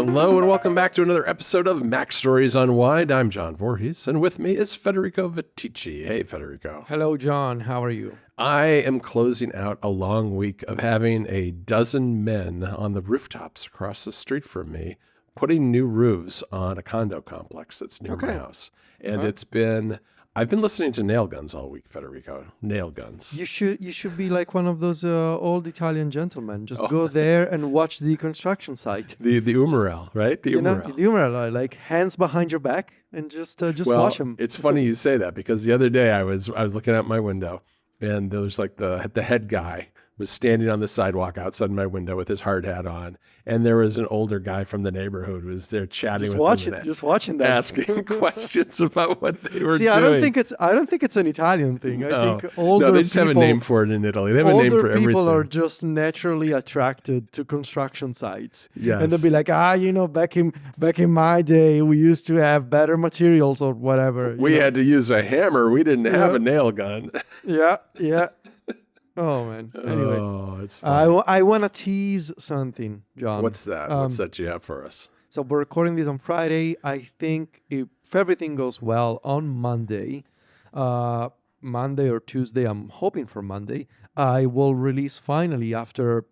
Hello and welcome back to another episode of MacStories Unwind. I'm John Voorhees, and with me is Federico Viticci. Hey, Federico. Hello, John. How are you? I am closing out a long week of having a dozen men on the rooftops across the street from me putting new roofs on a condo complex that's near my house. And I've been listening to nail guns all week, Federico. Nail guns. You should be like one of those old Italian gentlemen. Just go there and watch the construction site. The Umarell, right? The Umarell, like hands behind your back and just watch them. It's funny you say that because the other day I was looking out my window and there was like the head guy was standing on the sidewalk outside my window with his hard hat on, and there was an older guy from the neighborhood who was there chatting with him, just watching that, asking questions about what they were doing. I don't think it's an Italian thing. I think older they just have a name for it in Italy. They have a name for everything. Older people are just naturally attracted to construction sites. Yes. And they'll be like, back in my day, we used to have better materials or whatever. We had to use a hammer. We didn't have a nail gun. Yeah. Oh, man. Anyway, it's funny. I want to tease something, John. What's that? What's that you have for us? So we're recording this on Friday. I think if everything goes well on Monday or Tuesday, I'm hoping for Monday, I will release finally after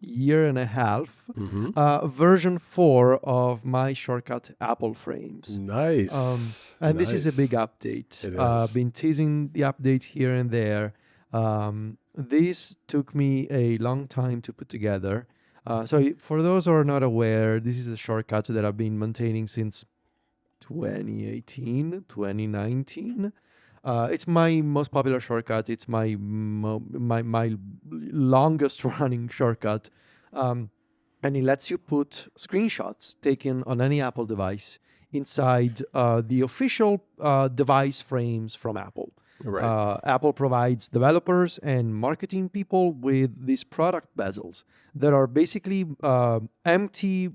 year and a half, version 4 of my shortcut Apple frames. Nice. And this is a big update. It is. I've been teasing the update here and there. This took me a long time to put together. So for those who are not aware, this is a shortcut that I've been maintaining since 2018, 2019. It's my most popular shortcut. It's my longest running shortcut. And it lets you put screenshots taken on any Apple device inside the official device frames from Apple. Right. Apple provides developers and marketing people with these product bezels that are basically empty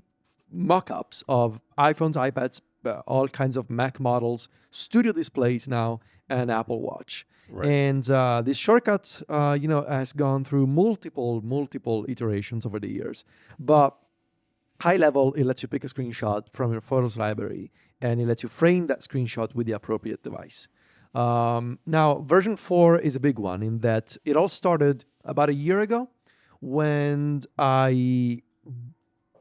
mock-ups of iPhones, iPads, all kinds of Mac models, studio displays now, and Apple Watch. Right. And this shortcut, has gone through multiple iterations over the years. But high level, it lets you pick a screenshot from your photos library, and it lets you frame that screenshot with the appropriate device. Now, version 4 is a big one in that it all started about a year ago when I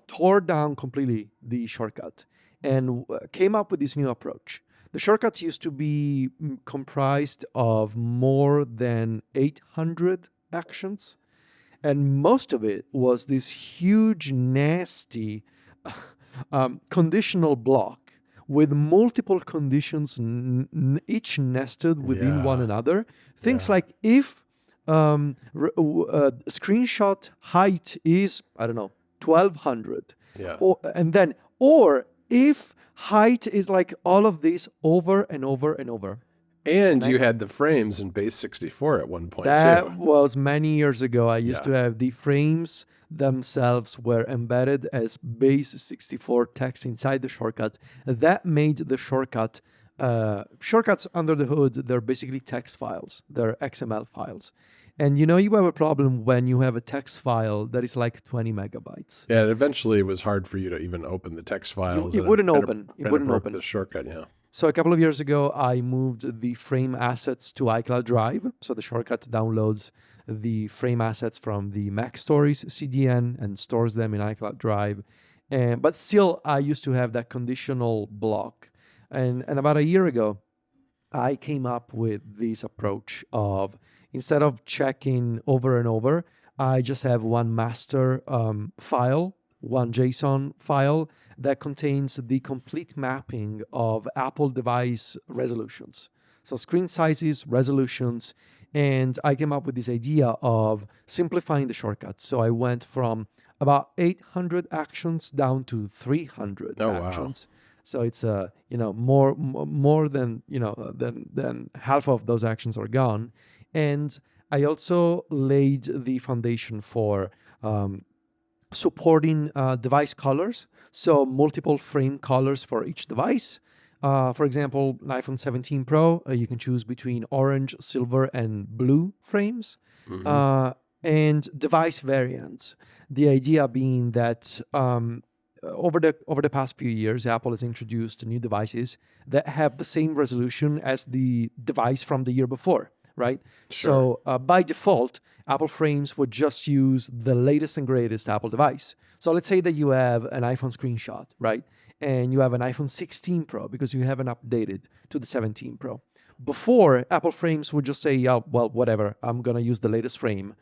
tore down completely the shortcut and came up with this new approach. The shortcut used to be comprised of more than 800 actions, and most of it was this huge, nasty conditional block with multiple conditions, each nested within one another. Things like if screenshot height is, 1,200. Yeah. Or if height is like all of this over and over and over. And you had the frames in base 64 at one point, That was many years ago. I used to have the frames themselves were embedded as base 64 text inside the shortcut. That made the shortcuts under the hood, they're basically text files. They're XML files. And you have a problem when you have a text file that is like 20 megabytes. Yeah, and eventually it was hard for you to even open the text files. It wouldn't open. It wouldn't open. The shortcut, yeah. So a couple of years ago, I moved the frame assets to iCloud Drive. So the shortcut downloads the frame assets from the MacStories CDN and stores them in iCloud Drive. But still, I used to have that conditional block. And about a year ago, I came up with this approach of, instead of checking over and over, I just have one master file, one JSON file that contains the complete mapping of Apple device resolutions. So screen sizes, resolutions, and I came up with this idea of simplifying the shortcuts. So I went from about 800 actions down to 300 actions. Wow. So it's more than than half of those actions are gone. And I also laid the foundation for supporting device colors. So multiple frame colors for each device. For example, an iPhone 17 Pro, you can choose between orange, silver, and blue frames. And device variants. The idea being that over the past few years, Apple has introduced new devices that have the same resolution as the device from the year before, right? Sure. So by default, Apple frames would just use the latest and greatest Apple device. So let's say that you have an iPhone screenshot, right? And you have an iPhone 16 Pro because you haven't updated to the 17 Pro. Before, Apple frames would just say, "Yeah, well, whatever, I'm going to use the latest frame."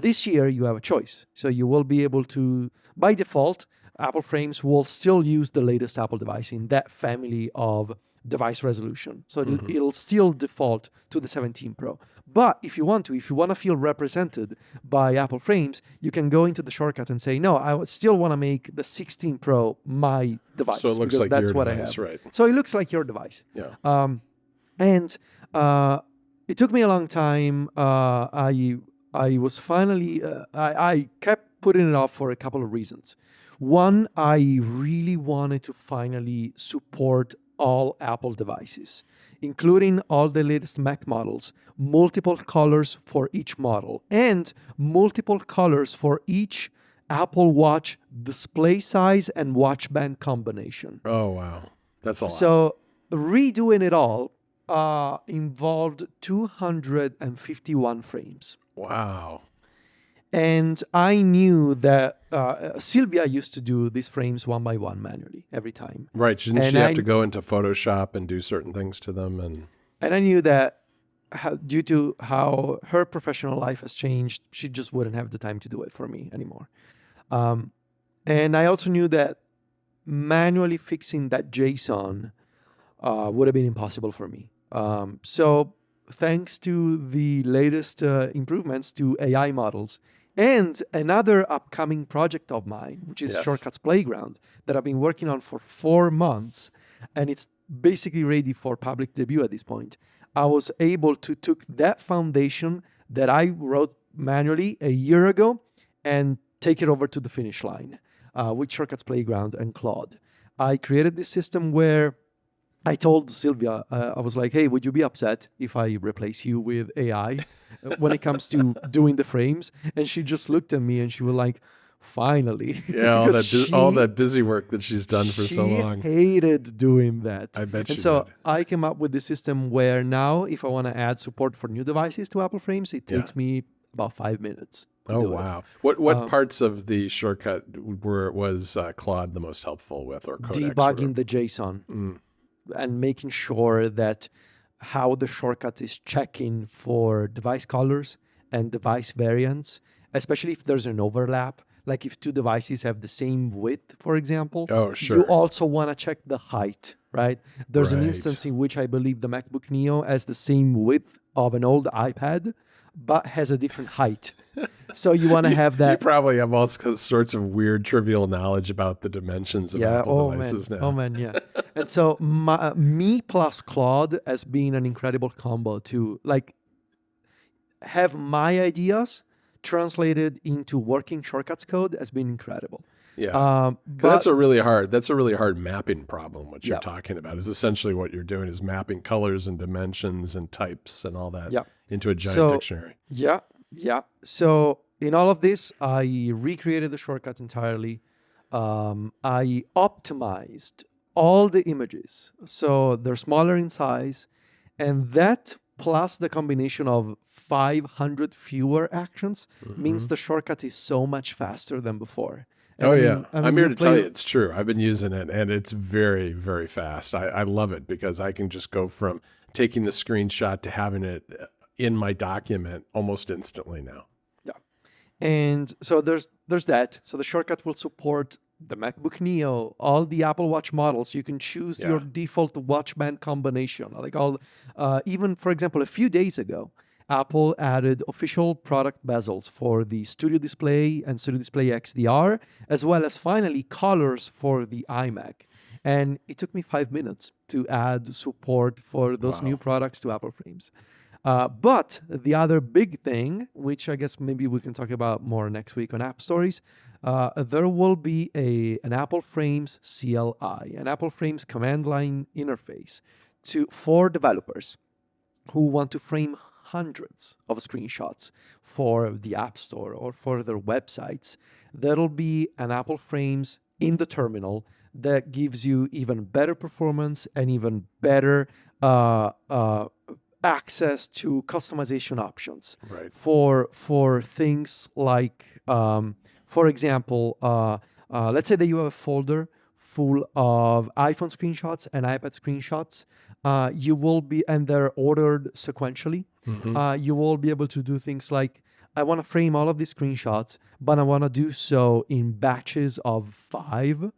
This year, you have a choice. So you will be able to, by default, Apple frames will still use the latest Apple device in that family of device resolution. So it'll still default to the 17 Pro. But if you want to feel represented by Apple frames, you can go into the shortcut and say, "No, I still want to make the 16 Pro my device." So it looks because like that's your what device, I have. right? So it looks like your device. Yeah. And it took me a long time. I was finally I kept putting it off for a couple of reasons. One, I really wanted to finally support all Apple devices, including all the latest Mac models, multiple colors for each model, and multiple colors for each Apple Watch display size and watch band combination. Oh, wow. That's a lot. So redoing it all involved 251 frames. Wow. And I knew that Sylvia used to do these frames one by one manually every time. Right. Didn't And she have to go into Photoshop and do certain things to them? And I knew that due to how her professional life has changed, she just wouldn't have the time to do it for me anymore. And I also knew that manually fixing that JSON would have been impossible for me. So thanks to the latest improvements to AI models and another upcoming project of mine, which is Yes. Shortcuts Playground, that I've been working on for 4 months, and it's basically ready for public debut at this point. I was able to took that foundation that I wrote manually a year ago and take it over to the finish line with Shortcuts Playground and Claude. I created this system where I told Sylvia, I was like, "Hey, would you be upset if I replace you with AI when it comes to doing the frames?" And she just looked at me and she was like, "Finally." Yeah, all Because all that busy work that she's done for so long. She hated doing that. I bet And she so did. I came up with this system where now, if I want to add support for new devices to Apple frames, it takes me about 5 minutes. to Oh, do it. wow. What parts of the shortcut was Claude the most helpful with, or Codex? Debugging the JSON and making sure that how the shortcut is checking for device colors and device variants, especially if there's an overlap. Like if two devices have the same width, for example, Oh, sure. you also want to check the height, right? There's an Right. instance in which I believe the MacBook Neo has the same width of an old iPad, but has a different height. So you want to have You that. probably have all sorts of weird, trivial knowledge about the dimensions of Apple devices now. Oh man, yeah. And so me plus Claude has been an incredible combo to like have my ideas translated into working shortcuts code has been incredible. Yeah. 'Cause But that's a really hard mapping problem. What you're talking about is essentially what you're doing is mapping colors and dimensions and types and all that into a giant dictionary. Yeah. So in all of this, I recreated the shortcuts entirely. I optimized all the images so they're smaller in size, and that plus the combination of 500 fewer actions means the shortcut is so much faster than before. And I'm here to tell you it's true. I've been using it and it's very, very fast. I love it because I can just go from taking the screenshot to having it in my document almost instantly now. Yeah. And so there's that. So the shortcut will support the MacBook Neo, all the Apple Watch models. You can choose your default watch band combination. Like even for example, a few days ago, Apple added official product bezels for the Studio Display and Studio Display XDR, as well as finally colors for the iMac. And it took me 5 minutes to add support for those new products to Apple frames. But the other big thing, which I guess maybe we can talk about more next week on App Stories, there will be an Apple Frames CLI, an Apple Frames command line interface for developers who want to frame hundreds of screenshots for the App Store or for their websites, there'll be an Apple Frames in the terminal that gives you even better performance and even better access to customization options for things like, for example, let's say that you have a folder full of iPhone screenshots and iPad screenshots. You will be, and they're ordered sequentially. You will be able to do things like, I want to frame all of these screenshots, but I want to do so in batches of 5,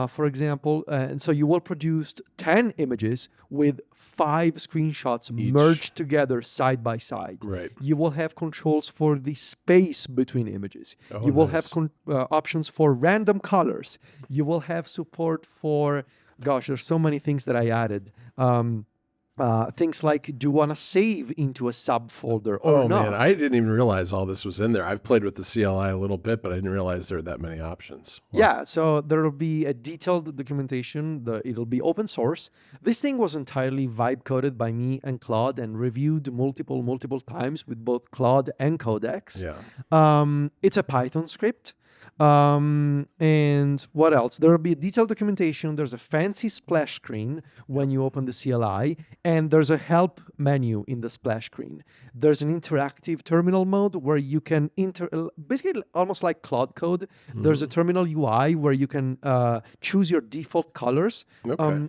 for example. And so you will produce 10 images with 5 screenshots merged together side by side. Right. You will have controls for the space between images. You will have options for random colors. You will have support for, gosh, there's so many things that I added. Things like, do you want to save into a subfolder or not? Man, I didn't even realize all this was in there. I've played with the CLI a little bit, but I didn't realize there were that many options. Wow. Yeah, so there will be a detailed documentation. It'll be open source. This thing was entirely vibe coded by me and Claude and reviewed multiple times with both Claude and Codex. Yeah. It's a Python script. And what else? There will be a detailed documentation. There's a fancy splash screen when you open the CLI, and there's a help menu in the splash screen. There's an interactive terminal mode where you can basically almost like Cloud Code. There's a terminal UI where you can choose your default colors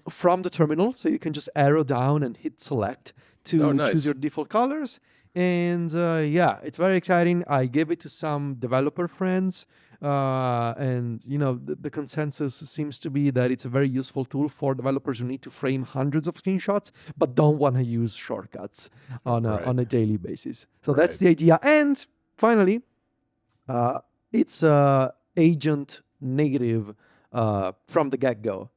from the terminal. So you can just arrow down and hit select to choose your default colors. And it's very exciting. I gave it to some developer friends. And the consensus seems to be that it's a very useful tool for developers who need to frame hundreds of screenshots but don't want to use shortcuts on a daily basis. So that's the idea. And finally, it's agent negative from the get-go.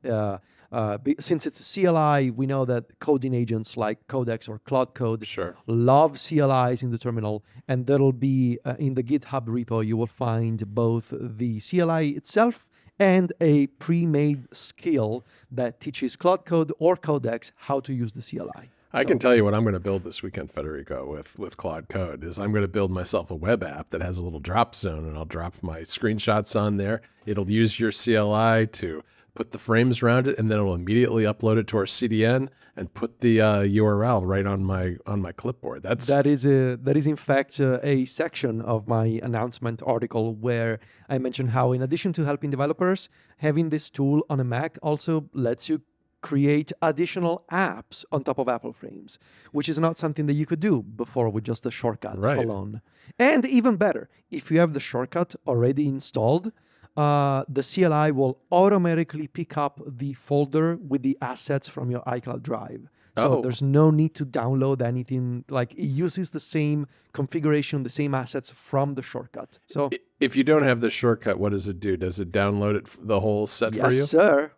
Since it's a CLI, we know that coding agents like Codex or Cloud Code love CLIs in the terminal, and that'll be in the GitHub repo. You will find both the CLI itself and a pre-made skill that teaches Cloud Code or Codex how to use the CLI. I can tell you what I'm going to build this weekend, Federico, with Cloud Code, is I'm going to build myself a web app that has a little drop zone, and I'll drop my screenshots on there. It'll use your CLI to put the frames around it, and then it'll immediately upload it to our CDN and put the URL right on my clipboard. That is in fact a section of my announcement article where I mentioned how, in addition to helping developers, having this tool on a Mac also lets you create additional apps on top of Apple Frames, which is not something that you could do before with just the shortcut alone. And even better, if you have the shortcut already installed, the CLI will automatically pick up the folder with the assets from your iCloud Drive. So there's no need to download anything. Like, it uses the same configuration, the same assets from the shortcut. So if you don't have the shortcut, what does it do? Does it download it the whole set for you? Yes, sir.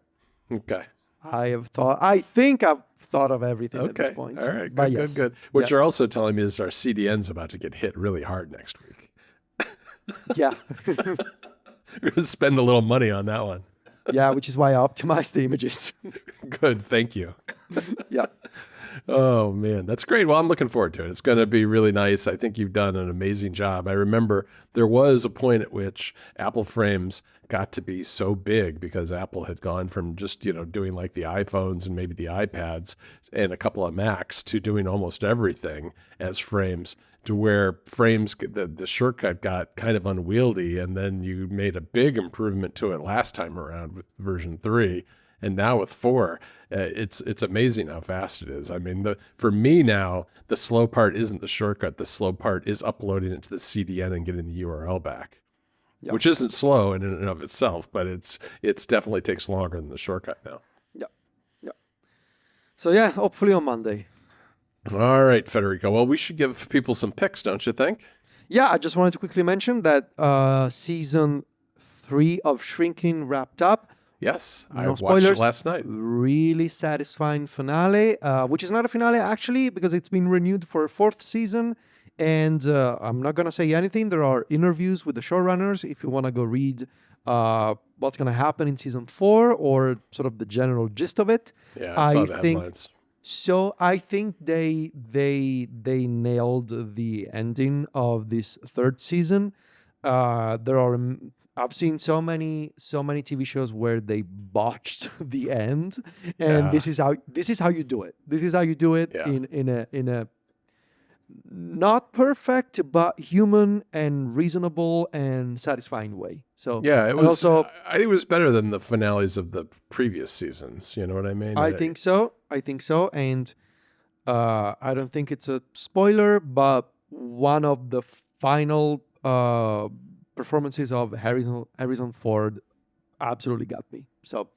Okay. I think I've thought of everything at this point. All right. Good. What you're also telling me is our CDN's about to get hit really hard next week. Yeah. We're going to spend a little money on that one. Yeah, which is why I optimized the images. Good, thank you. Yeah. Oh, man, that's great. Well, I'm looking forward to it. It's going to be really nice. I think you've done an amazing job. I remember there was a point at which Apple Frames got to be so big because Apple had gone from just, doing like the iPhones and maybe the iPads and a couple of Macs to doing almost everything as frames, to where frames, the shortcut got kind of unwieldy, and then you made a big improvement to it last time around with version 3, and now with 4, it's amazing how fast it is. I mean, for me now, the slow part isn't the shortcut. The slow part is uploading it to the CDN and getting the URL back, which isn't slow in and of itself, but it's definitely takes longer than the shortcut now. Yeah. So yeah, hopefully on Monday. All right, Federico. Well, we should give people some picks, don't you think? Yeah, I just wanted to quickly mention that season 3 of Shrinking wrapped up. Yes, no I spoilers. watched it last night. Really satisfying finale, which is not a finale actually, because it's been renewed for a 4th season. And I'm not going to say anything. There are interviews with the showrunners if you want to go read what's going to happen in season 4 or sort of the general gist of it. Yeah, I saw the headlines. So I think they nailed the ending of this third season. There are I've seen so many TV shows where they botched the end, and Yeah. this is how you do it. This is how you do it Yeah. in a not perfect but human and reasonable and satisfying way. So Yeah, it and was. also I think it was better than the finales of the previous seasons. You know what I mean? I think so. I think so, and I don't think it's a spoiler, but one of the final performances of Harrison Ford absolutely got me. So,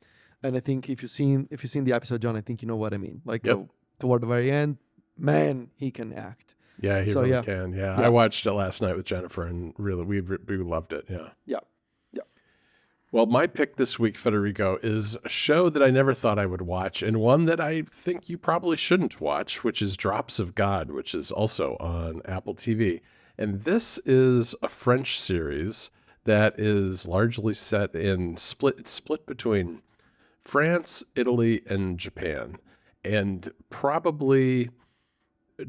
and I think if you've seen the episode, John, I think you know what I mean. Like Yep. toward the very end, man, he can act. Yeah, he So really yeah, can. Yeah, I yeah, watched it last night with Jennifer, and really, we loved it. Yeah. yeah, yeah. Well, my pick this week, Federico, is a show that I never thought I would watch, and one that I think you probably shouldn't watch, which is Drops of God, which is also on Apple TV. And this is a French series that is largely set in it's split between France, Italy, and Japan. And probably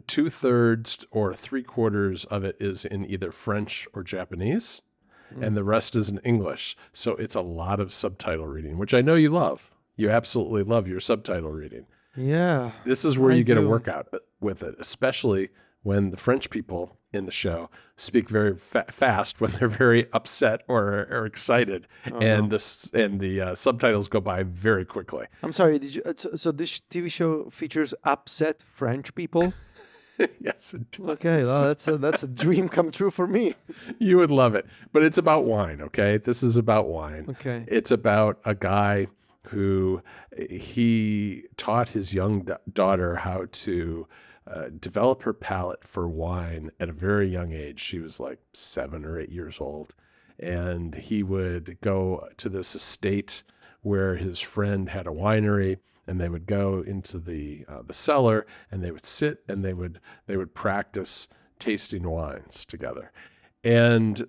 2/3 or 3/4 of it is in either French or Japanese, and the rest is in English. So it's a lot of subtitle reading, which I know you love. You absolutely love your subtitle reading. Yeah, This is where I you get a do. workout with it, especially when the French people in the show speak very fast when they're very upset or excited, Oh and no. the subtitles go by very quickly. I'm sorry. Did you? So this TV show features upset French people. Yes, it Okay, does. well, that's a dream come true for me. You would love it. But it's about wine, okay? This is about wine. Okay. It's about a guy who he taught his young daughter how to develop her palate for wine at a very young age. She was like 7 or 8 years old. And he would go to this estate where his friend had a winery, and they would go into the cellar, and they would sit and they would practice tasting wines together. And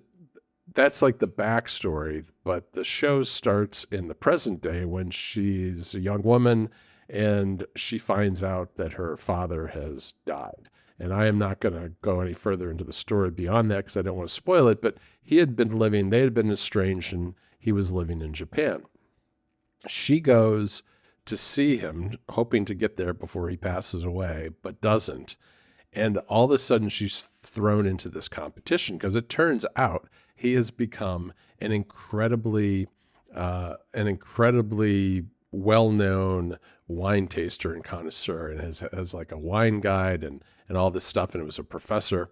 that's like the backstory, but the show starts in the present day when she's a young woman and she finds out that her father has died. And I am not going to go any further into the story beyond that because I don't want to spoil it, but they had been estranged, and he was living in Japan. She goes to see him, hoping to get there before he passes away, but doesn't. And all of a sudden, she's thrown into this competition because it turns out he has become an incredibly well-known wine taster and connoisseur, and has like a wine guide and all this stuff. And it was a professor,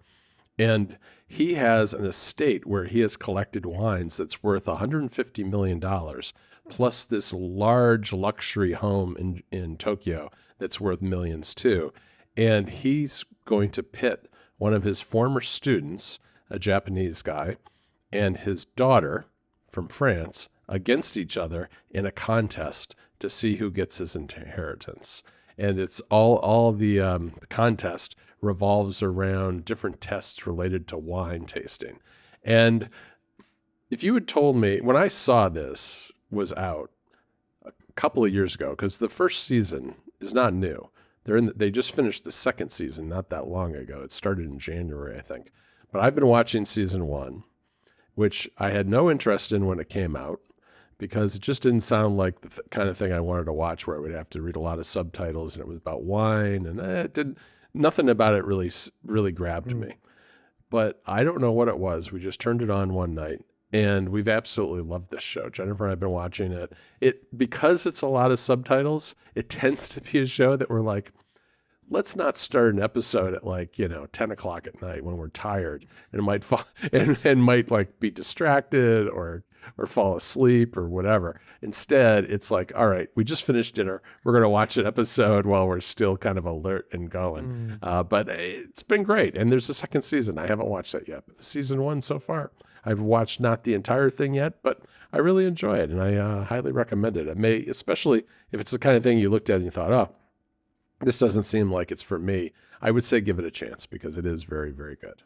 and he has an estate where he has collected wines that's worth $150 million, plus this large luxury home in Tokyo that's worth millions too. And he's going to pit one of his former students, a Japanese guy, and his daughter from France against each other in a contest to see who gets his inheritance. And it's all the contest revolves around different tests related to wine tasting. And if you had told me when I saw this was out a couple of years ago, because the first season is not new. They just finished the second season not that long ago. It started in January, I think. But I've been watching season one, which I had no interest in when it came out because it just didn't sound like the kind of thing I wanted to watch, where I would have to read a lot of subtitles, and it was about wine, and it didn't. Nothing about it really grabbed me. But I don't know what it was. We just turned it on one night, and we've absolutely loved this show. Jennifer and I have been watching it. Because it's a lot of subtitles, it tends to be a show that we're like, let's not start an episode at 10 o'clock at night when we're tired and might fall and might like be distracted or fall asleep or whatever. Instead, it's like, all right, we just finished dinner. We're going to watch an episode while we're still kind of alert and going. But it's been great. And there's a second season. I haven't watched that yet, but season one so far, I've watched not the entire thing yet, but I really enjoy it. And I highly recommend it. Especially if it's the kind of thing you looked at and you thought, oh, this doesn't seem like it's for me, I would say give it a chance because it is very, very good.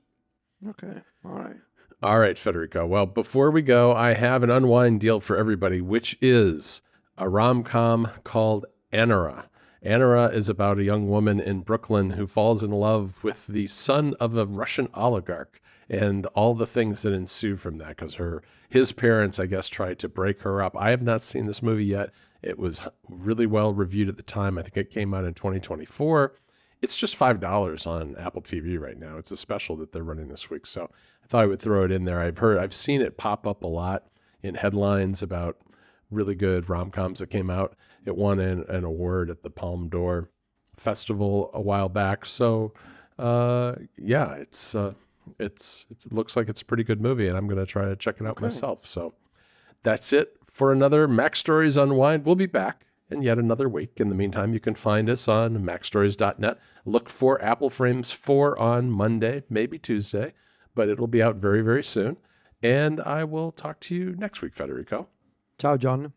Okay. All right. All right, Federico. Well, before we go, I have an unwind deal for everybody, which is a rom-com called Anara. Anara is about a young woman in Brooklyn who falls in love with the son of a Russian oligarch and all the things that ensue from that because his parents, I guess, tried to break her up. I have not seen this movie yet. It was really well reviewed at the time. I think it came out in 2024. It's just $5 on Apple TV right now. It's a special that they're running this week. So I thought I would throw it in there. I've seen it pop up a lot in headlines about really good rom-coms that came out. It won an award at the Palme d'Or Festival a while back. So yeah, it looks like it's a pretty good movie, and I'm going to try to check it out myself. So that's it for another MacStories Unwind. We'll be back in yet another week. In the meantime, you can find us on MacStories.net. Look for Apple Frames 4 on Monday, maybe Tuesday, but it'll be out very, very soon. And I will talk to you next week, Federico. Ciao, John.